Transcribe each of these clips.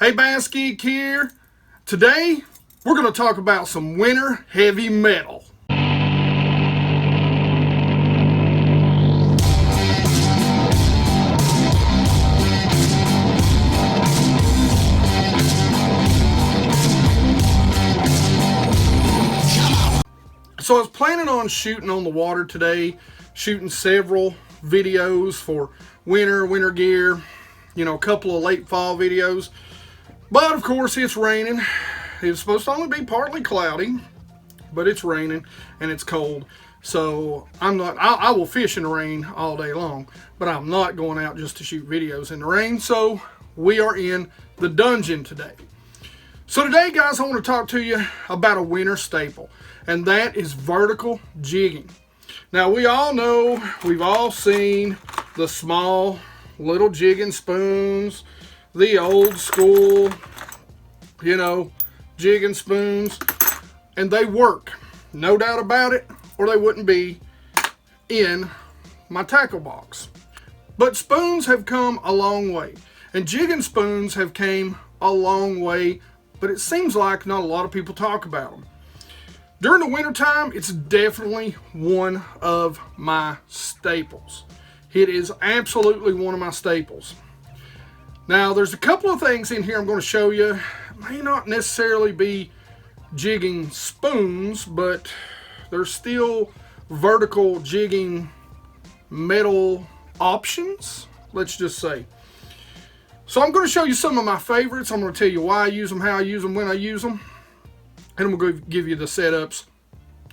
Hey, BassGeek here. Today, we're going to talk about some winter heavy metal. So I was planning on shooting on the water today, shooting several videos for winter gear, you know, a couple of late fall videos. But of course it's raining. It's supposed to only be partly cloudy, but it's raining and it's cold. So I will fish in the rain all day long, but I'm not going out just to shoot videos in the rain. So we are in the dungeon today. So today, guys, I want to talk to you about a winter staple, and that is vertical jigging. Now, we all know, we've all seen the small little jigging spoons, the old school, you know, jigging spoons, and they work, no doubt about it, or they wouldn't be in my tackle box. But spoons have come a long way, and jigging spoons have came a long way, but it seems like not a lot of people talk about them. During the wintertime, it's definitely one of my staples. It is absolutely one of my staples. Now, there's a couple of things in here I'm going to show you. It may not necessarily be jigging spoons, but there's still vertical jigging metal options, let's just say. So I'm going to show you some of my favorites. I'm going to tell you why I use them, how I use them, when I use them. And I'm going to give you the setups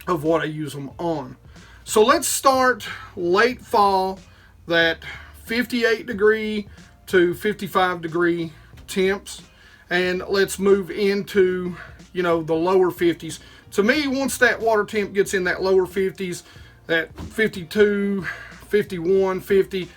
of what I use them on. So let's start late fall, that 58 degree to 55 degree temps, and let's move into, you know, the lower 50s. To me, once that water temp gets in that lower 50s, that 52, 51, 50,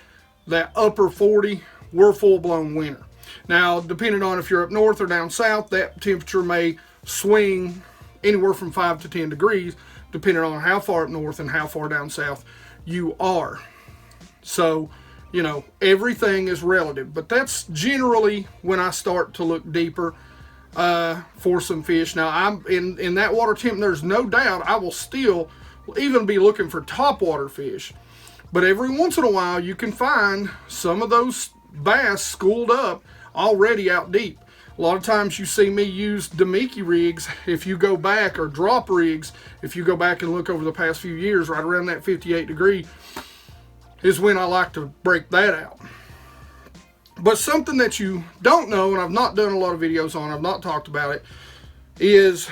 that upper 40, we're full-blown winter. Now, depending on if you're up north or down south, that temperature may swing anywhere from 5 to 10 degrees, depending on how far up north and how far down south you are. So, you know, everything is relative, but that's generally when I start to look deeper for some fish. Now, I'm in that water temp, there's no doubt I will still even be looking for topwater fish. But every once in a while, you can find some of those bass schooled up already out deep. A lot of times you see me use Demiki rigs, if you go back, or drop rigs, if you go back and look over the past few years, right around that 58 degree, is when I like to break that out. But something that you don't know, and I've not done a lot of videos on, I've not talked about it, is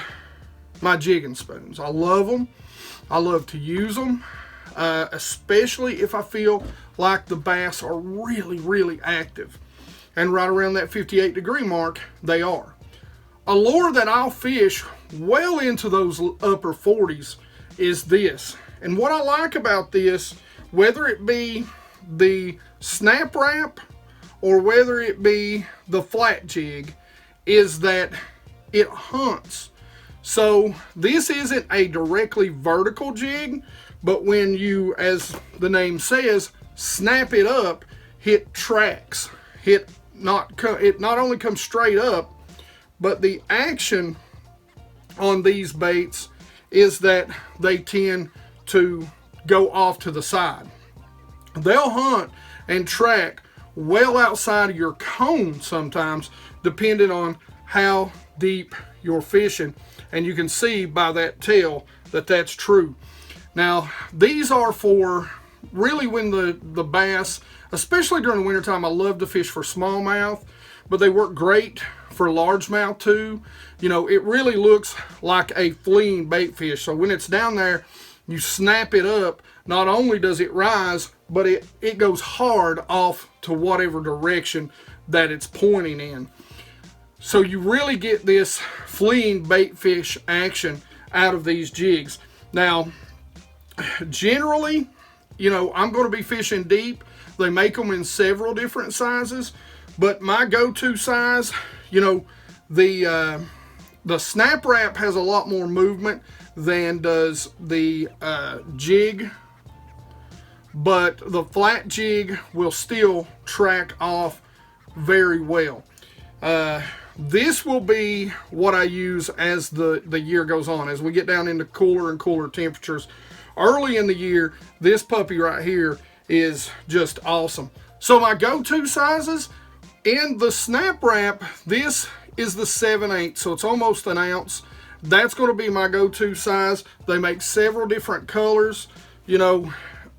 my jigging spoons. I love them. I love to use them, especially if I feel like the bass are really active. And right around that 58 degree mark, they are. A lure that I'll fish well into those upper 40s is this. And what I like about this, whether it be the Snap Rap or whether it be the Flat Jig, is that it hunts. So this isn't a directly vertical jig, but when you, as the name says, snap it up, it tracks. It not only comes straight up, but the action on these baits is that they tend to go off to the side. They'll hunt and track well outside of your cone sometimes, depending on how deep you're fishing. And you can see by that tail that that's true. Now, these are for really when the bass, especially during the wintertime, I love to fish for smallmouth, but they work great for largemouth too. You know, it really looks like a fleeing bait fish. So when it's down there, you snap it up, not only does it rise, but it goes hard off to whatever direction that it's pointing in. So you really get this fleeing bait fish action out of these jigs. Now, generally, you know, I'm going to be fishing deep. They make them in several different sizes, but my go-to size, you know, the Snap Rap has a lot more movement than does the jig, but the Flat Jig will still track off very well. This will be what I use as the year goes on, as we get down into cooler and cooler temperatures. Early in the year, this puppy right here is just awesome. So my go-to sizes in the Snap Rap, this is the 7/8, so it's almost an ounce. That's going to be my go-to size. They make several different colors. You know,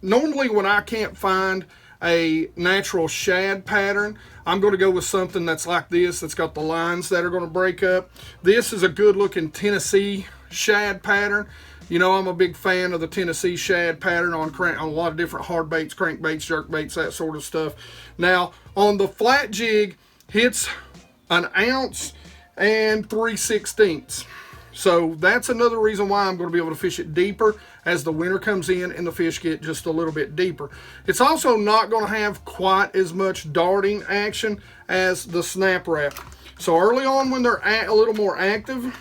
normally when I can't find a natural shad pattern, I'm going to go with something that's like this, that's got the lines that are going to break up. This is a good looking Tennessee shad pattern. You know, I'm a big fan of the Tennessee shad pattern on a lot of different hard baits, crankbaits, jerkbaits, that sort of stuff. Now, on the flat jig, it's an ounce and 3/16. So that's another reason why I'm going to be able to fish it deeper as the winter comes in and the fish get just a little bit deeper. It's also not going to have quite as much darting action as the Snap Rap. So early on when they're a little more active,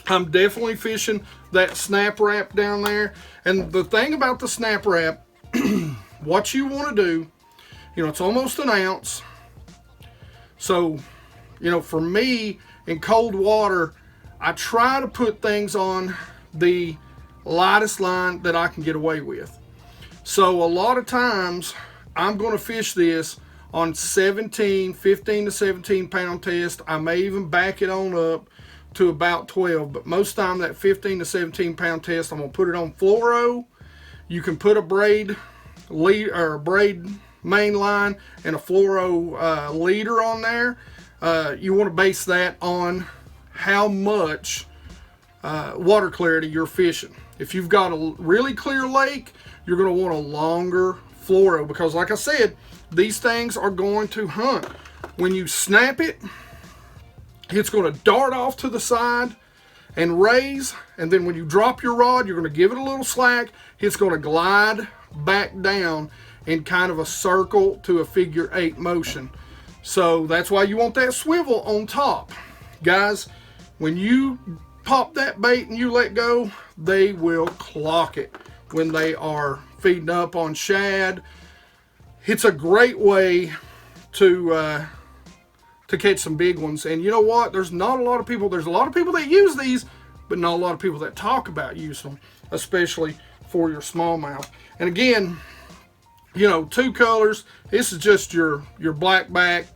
I'm definitely fishing that Snap Rap down there. And the thing about the Snap Rap, what you want to do, you know, it's almost an ounce. So, you know, for me, in cold water, I try to put things on the lightest line that I can get away with. So a lot of times I'm going to fish this on 15 to 17 pound test. I may even back it on up to about 12, but most time that 15 to 17 pound test, I'm going to put it on fluoro. You can put a braid lead or a braid main line and a fluoro leader on there. You want to base that on how much water clarity you're fishing. If you've got a really clear lake, you're going to want a longer fluoro, because like I said, these things are going to hunt. When you snap it, it's going to dart off to the side and raise, and then when you drop your rod, you're going to give it a little slack. It's going to glide back down in kind of a circle to a figure 8 motion. So that's why you want that swivel on top. Guys, when you pop that bait and you let go, they will clock it when they are feeding up on shad. It's a great way to catch some big ones. And you know what? There's a lot of people that use these, but not a lot of people that talk about using them, especially for your smallmouth. And again, you know, 2 colors. This is just your black back,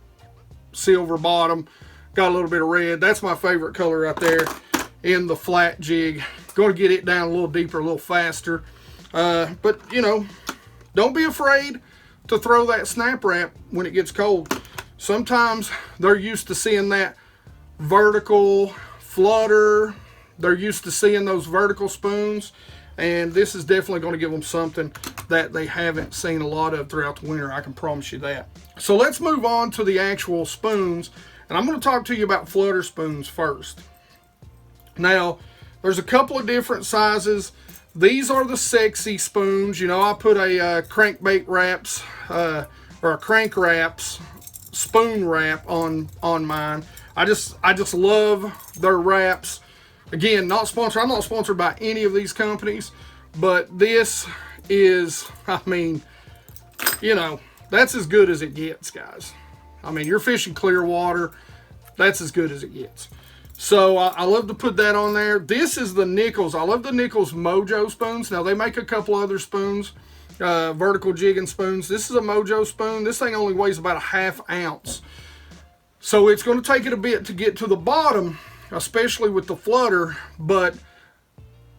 silver bottom, got a little bit of red. That's my favorite color right there in the flat jig. Going to get it down a little deeper, a little faster. But, you know, don't be afraid to throw that Snap Rap when it gets cold. Sometimes they're used to seeing that vertical flutter. They're used to seeing those vertical spoons. And this is definitely going to give them something that they haven't seen a lot of throughout the winter. I can promise you that. So let's move on to the actual spoons. And I'm going to talk to you about flutter spoons first. Now, there's a couple of different sizes. These are the sexy spoons. You know, I put a crankbait wraps or a crank wraps spoon wrap on mine. I just love their wraps. Again, not sponsored. I'm not sponsored by any of these companies, but this is, I mean, you know, that's as good as it gets, guys. I mean, you're fishing clear water, that's as good as it gets. So I love to put that on there. This is the Nichols. I love the Nichols Mojo spoons. Now, they make a couple other spoons, vertical jigging spoons. This is a Mojo spoon. This thing only weighs about a ½ ounce. So it's going to take it a bit to get to the bottom, especially with the flutter, but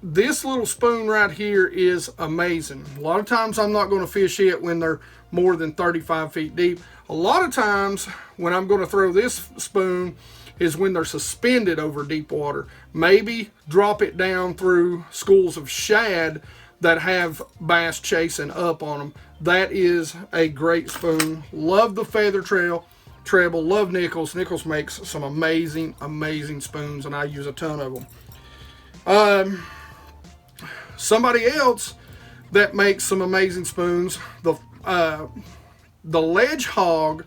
this little spoon right here is amazing. A lot of times I'm not going to fish it when they're more than 35 feet deep. A lot of times when I'm going to throw this spoon is when they're suspended over deep water. Maybe drop it down through schools of shad that have bass chasing up on them. That is a great spoon. Love the feather treble, love Nichols. Nichols makes some amazing spoons, and I use a ton of them. Somebody else that makes some amazing spoons, the Ledge Hog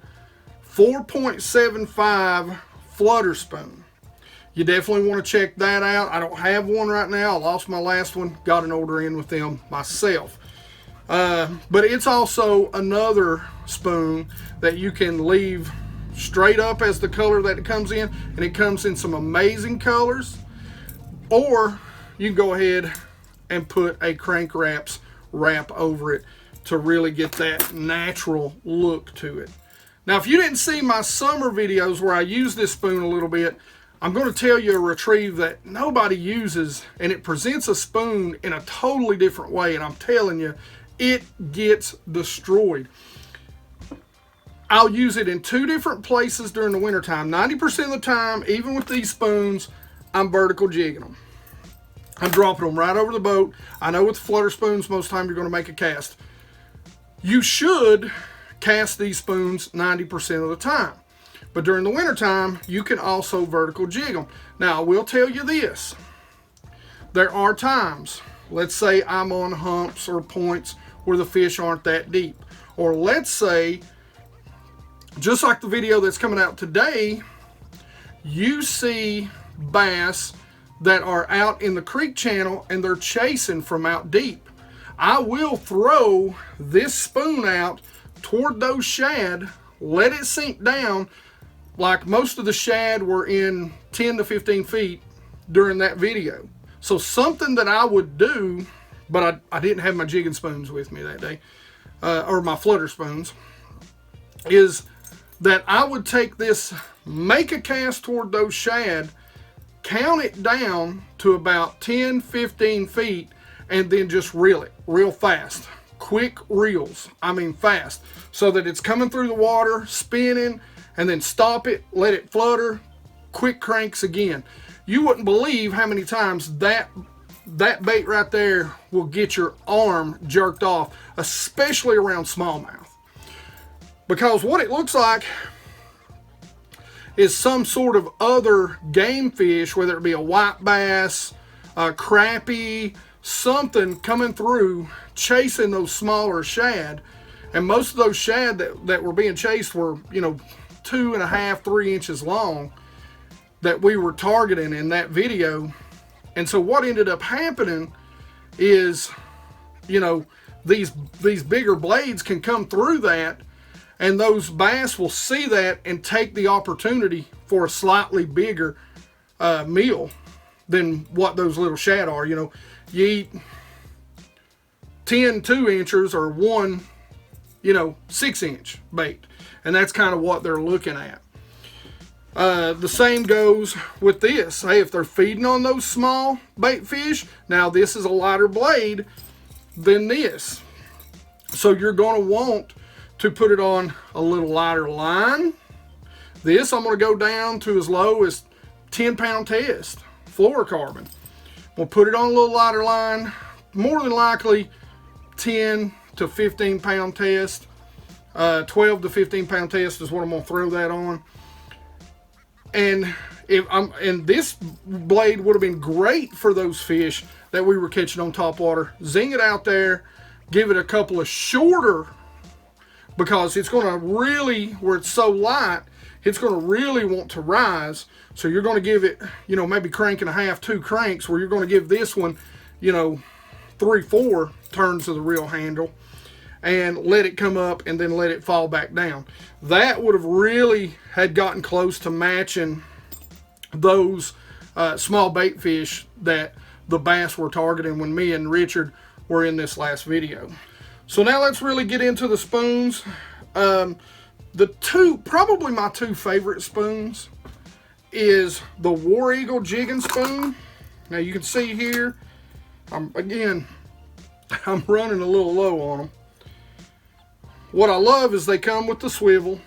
4.75 flutter spoon. You definitely want to check that out. I don't have one right now. I lost my last one. Got an order in with them myself. But it's also another spoon that you can leave straight up as the color that it comes in, and it comes in some amazing colors. Or you can go ahead and put a crank wraps wrap over it to really get that natural look to it. Now, if you didn't see my summer videos where I use this spoon a little bit, I'm going to tell you a retrieve that nobody uses, and it presents a spoon in a totally different way, and I'm telling you, it gets destroyed. I'll use it in 2 different places during the wintertime. 90% of the time, even with these spoons, I'm vertical jigging them. I'm dropping them right over the boat. I know with flutter spoons, most of the time you're going to make a cast. You should cast these spoons 90% of the time. But during the wintertime, you can also vertical jig them. Now, I will tell you this. There are times, let's say I'm on humps or points where the fish aren't that deep. Or let's say, just like the video that's coming out today, you see bass that are out in the creek channel and they're chasing from out deep. I will throw this spoon out toward those shad, let it sink down. Like most of the shad were in 10 to 15 feet during that video. So something that I would do, but I didn't have my jigging spoons with me that day, or my flutter spoons, is that I would take this, make a cast toward those shad, count it down to about 10, 15 feet, and then just reel it real fast. Quick reels, I mean fast, so that it's coming through the water, spinning, and then stop it, let it flutter, quick cranks again. You wouldn't believe how many times that bait right there will get your arm jerked off, especially around smallmouth. Because what it looks like is some sort of other game fish, whether it be a white bass, a crappie, something coming through chasing those smaller shad. And most of those shad that were being chased were, you know, 2.5, 3 inches long that we were targeting in that video. And so what ended up happening is, you know, these bigger blades can come through that, and those bass will see that and take the opportunity for a slightly bigger meal than what those little shad are. You know, you eat 10 2-inchers or 1, you know, 6-inch bait. And that's kind of what they're looking at. The same goes with this. Hey, if they're feeding on those small bait fish, now this is a lighter blade than this. So you're going to want to put it on a little lighter line. This I'm going to go down to as low as 10-pound test, fluorocarbon. We'll put it on a little lighter line, more than likely 10 to 15-pound test. 12 to 15-pound test is what I'm going to throw that on. And this blade would have been great for those fish that we were catching on top water. Zing it out there, give it a couple of shorter, because it's going to really, where it's so light, it's going to really want to rise. So you're going to give it, you know, maybe crank and a half, 2 cranks, where you're going to give this one, you know, 3, 4 turns of the reel handle, and let it come up and then let it fall back down. That would have really had gotten close to matching those small bait fish that the bass were targeting when me and Richard were in this last video. So now let's really get into the spoons. Probably my 2 favorite spoons is the War Eagle jigging spoon. Now you can see here, I'm running a little low on them. What I love is they come with the swivel.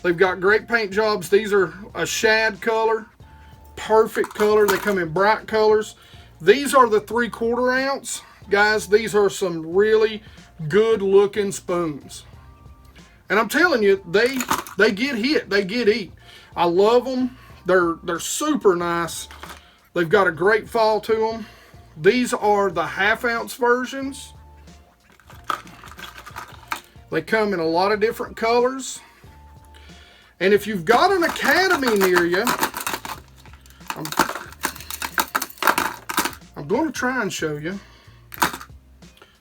They've got great paint jobs. These are a shad color, perfect color. They come in bright colors. These are the 3/4 ounce. Guys, these are some really good looking spoons. And I'm telling you, they get hit, they get eat. I love them. They're super nice. They've got a great fall to them. These are the 1/2 ounce versions. They come in a lot of different colors. And if you've got an Academy near you, I'm going to try and show you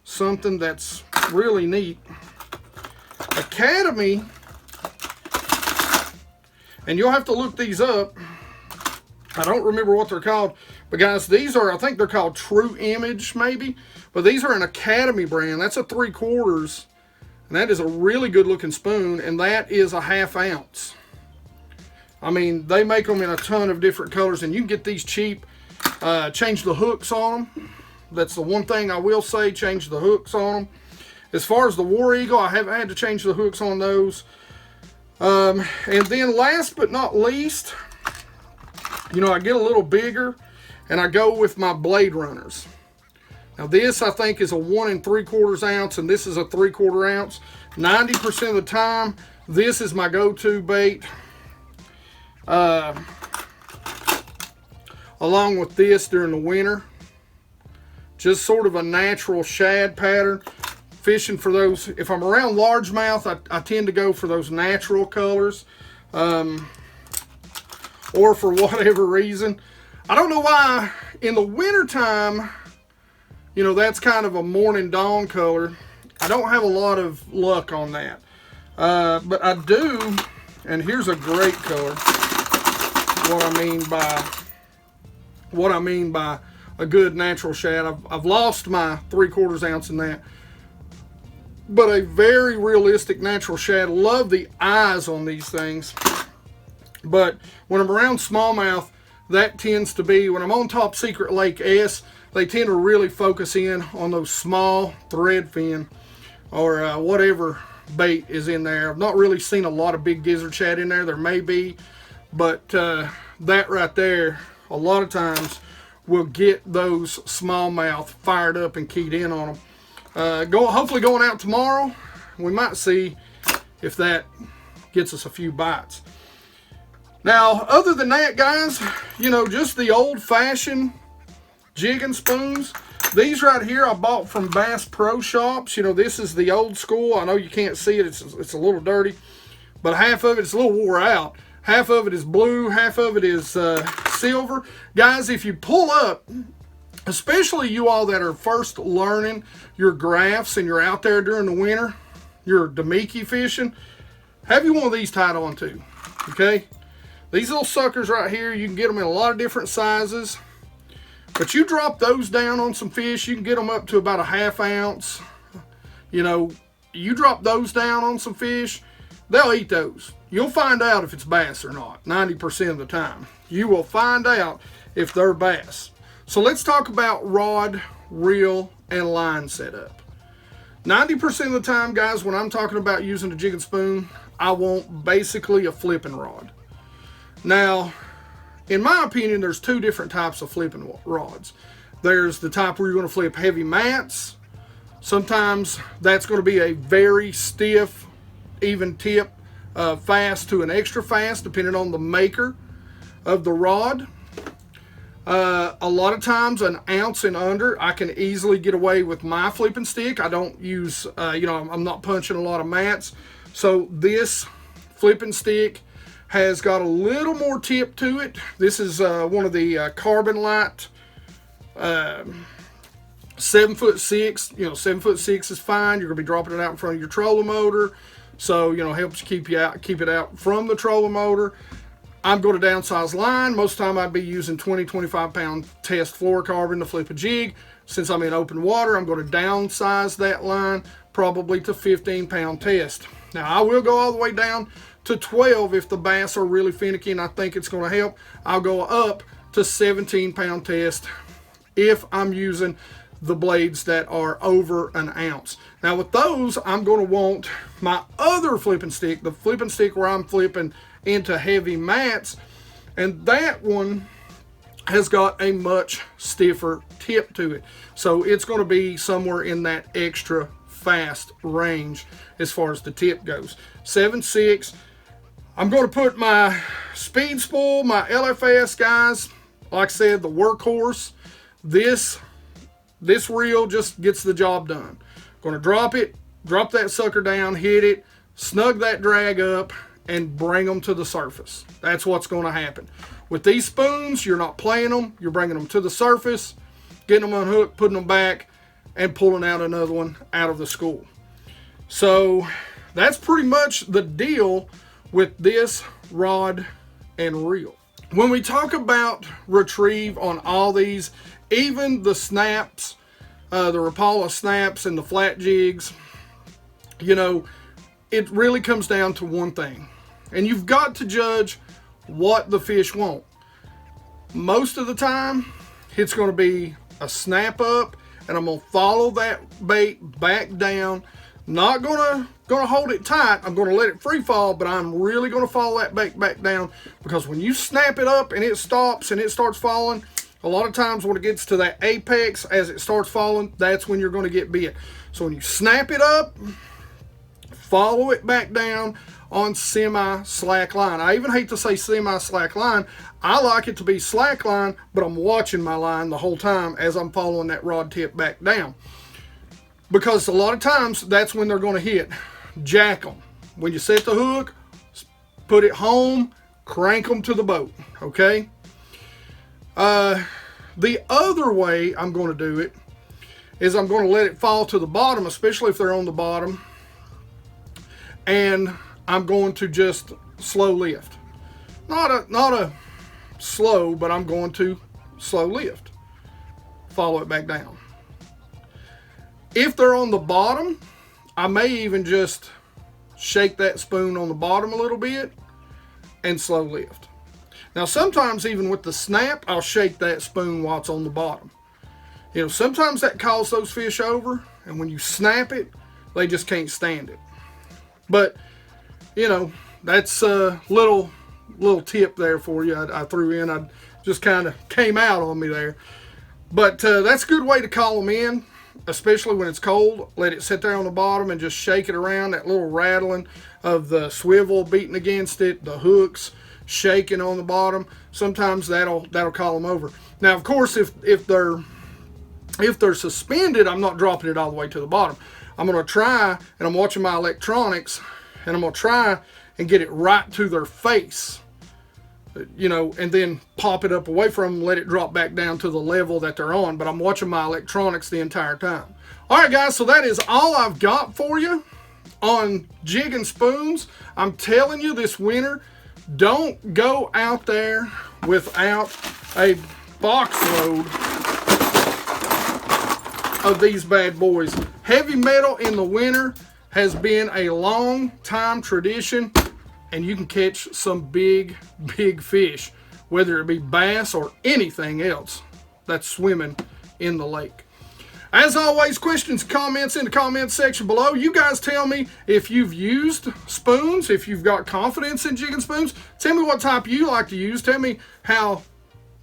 something that's really neat. Academy And you'll have to look these up. I don't remember what they're called. But guys, these are, I think they're called True Image maybe. But these are an Academy brand. That's a 3/4. And that is a really good looking spoon. And that is a 1/2 ounce. I mean, they make them in a ton of different colors. And you can get these cheap. Change the hooks on them. That's the one thing I will say. Change the hooks on them. As far as the War Eagle, I haven't had to change the hooks on those. And then last but not least, you know, I get a little bigger and I go with my Blade Runners. Now this I think is a 1 3/4 ounce and this is a 3/4 ounce. 90% of the time, this is my go-to bait. Along with this during the winter. Just sort of a natural shad pattern. Fishing for those, if I'm around largemouth, I tend to go for those natural colors. Or for whatever reason. I don't know why in the wintertime, you know, that's kind of a morning dawn color. I don't have a lot of luck on that. But I do, and here's a great color. What I mean by a good natural shad. I've lost my 3/4 ounce in that. But a very realistic natural shad. Love the eyes on these things. But when I'm around smallmouth, that tends to be, when I'm on Top Secret Lake S, they tend to really focus in on those small threadfin or whatever bait is in there. I've not really seen a lot of big gizzard shad in there. There may be, but that right there, a lot of times will get those smallmouth fired up and keyed in on them. Hopefully going out tomorrow, we might see if that gets us a few bites. Now, other than that, guys, you know, just the old-fashioned jigging spoons. These right here I bought from Bass Pro Shops. You know, this is the old school. I know you can't see it. It's a little dirty. But half of it's a little wore out. Half of it is blue. Half of it is silver. Guys, if you pull up, especially you all that are first learning your graphs and you're out there during the winter, you're Damiki fishing, have you one of these tied on too, okay? These little suckers right here, you can get them in a lot of different sizes. But you drop those down on some fish, you can get them up to about a 1/2 ounce. You know, you drop those down on some fish, they'll eat those. You'll find out if it's bass or not, 90% of the time. You will find out if they're bass. So let's talk about rod, reel, and line setup. 90% of the time, guys, when I'm talking about using a jigging spoon, I want basically a flipping rod. Now, in my opinion, there's two different types of flipping rods. There's the type where you're going to flip heavy mats. Sometimes that's going to be a very stiff, even tip, fast to an extra fast, depending on the maker of the rod. A lot of times, an ounce and under, I can easily get away with my flipping stick. I don't use, you know, I'm not punching a lot of mats. So this flipping stick has got a little more tip to it. This is one of the Carbon Light 7'6". You know, 7'6" is fine. You're gonna be dropping it out in front of your trolling motor, so you know, helps keep it out from the trolling motor. I'm going to downsize line. Most of the time I'd be using 20-25 pound test fluorocarbon to flip a jig. Since I'm in open water, I'm going to downsize that line probably to 15-pound test. Now I will go all the way down to 12 if the bass are really finicky and I think it's going to help. I'll go up to 17-pound test if I'm using the blades that are over an ounce. Now with those, I'm going to want my other flipping stick, the flipping stick where I'm flipping into heavy mats, and that one has got a much stiffer tip to it. So it's going to be somewhere in that extra fast range as far as the tip goes. 7.6. I'm going to put my speed spool, my LFS, guys, like I said, the workhorse. This reel just gets the job done. Going to drop it, drop that sucker down, hit it, snug that drag up, and bring them to the surface. That's what's going to happen. With these spoons, you're not playing them. You're bringing them to the surface, getting them unhooked, putting them back, and pulling out another one out of the school. So that's pretty much the deal with this rod and reel. When we talk about retrieve on all these, even the snaps, the Rapala snaps and the flat jigs, you know, it really comes down to one thing. And you've got to judge what the fish want. Most of the time, it's going to be a snap up, and I'm going to follow that bait back down. Not gonna hold it tight. I'm gonna let it free fall, but I'm really gonna follow that bait back down, because when you snap it up and it stops and it starts falling, a lot of times when it gets to that apex as it starts falling, that's when you're gonna get bit. So when you snap it up, follow it back down on semi-slack line. I even hate to say semi-slack line. I like it to be slack line, but I'm watching my line the whole time as I'm following that rod tip back down. Because a lot of times, that's when they're going to hit. Jack them. When you set the hook, put it home, crank them to the boat, okay? The other way I'm going to do it is I'm going to let it fall to the bottom, especially if they're on the bottom, and I'm going to just slow lift. Not a slow, but I'm going to slow lift. Follow it back down. If they're on the bottom, I may even just shake that spoon on the bottom a little bit and slow lift. Now sometimes even with the snap, I'll shake that spoon while it's on the bottom. You know, sometimes that calls those fish over, and when you snap it, they just can't stand it. But, you know, that's a little tip there for you I threw in. I just kind of came out on me there. But that's a good way to call them in. Especially when it's cold, let it sit there on the bottom and just shake it around. That little rattling of the swivel beating against it, the hooks shaking on the bottom. Sometimes that'll call them over. Now, of course, if they're suspended, I'm not dropping it all the way to the bottom. I'm going to try, and I'm watching my electronics, and I'm going to try and get it right to their face. You know, and then pop it up away from them, let it drop back down to the level that they're on. But I'm watching my electronics the entire time. All right, guys, so that is all I've got for you on jigging spoons. I'm telling you, this winter, don't go out there without a box load of these bad boys. Heavy metal in the winter has been a long time tradition. And you can catch some big fish, whether it be bass or anything else that's swimming in the lake. As always, questions, comments in the comments section below. You guys tell me if you've used spoons, if you've got confidence in jigging spoons. Tell me what type you like to use. Tell me how,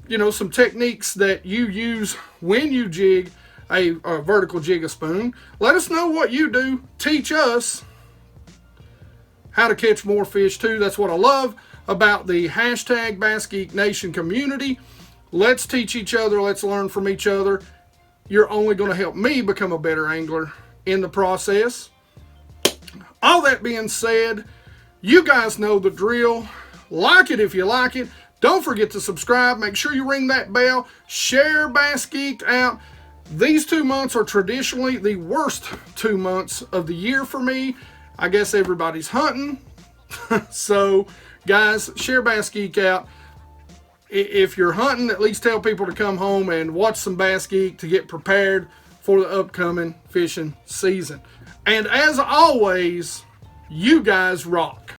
you know, some techniques that you use when you jig a vertical jig a spoon. Let us know what you do. Teach us how to catch more fish too. That's what I love about the hashtag BassGeek Nation community. Let's teach each other. Let's learn from each other. You're only going to help me become a better angler in the process. All that being said, you guys know the drill. Like it if you like it. Don't forget to subscribe. Make sure you ring that bell. Share BassGeek out. These 2 months are traditionally the worst 2 months of the year for me. I guess everybody's hunting. So, guys, share BassGeek out. If you're hunting, at least tell people to come home and watch some BassGeek to get prepared for the upcoming fishing season. And as always, you guys rock.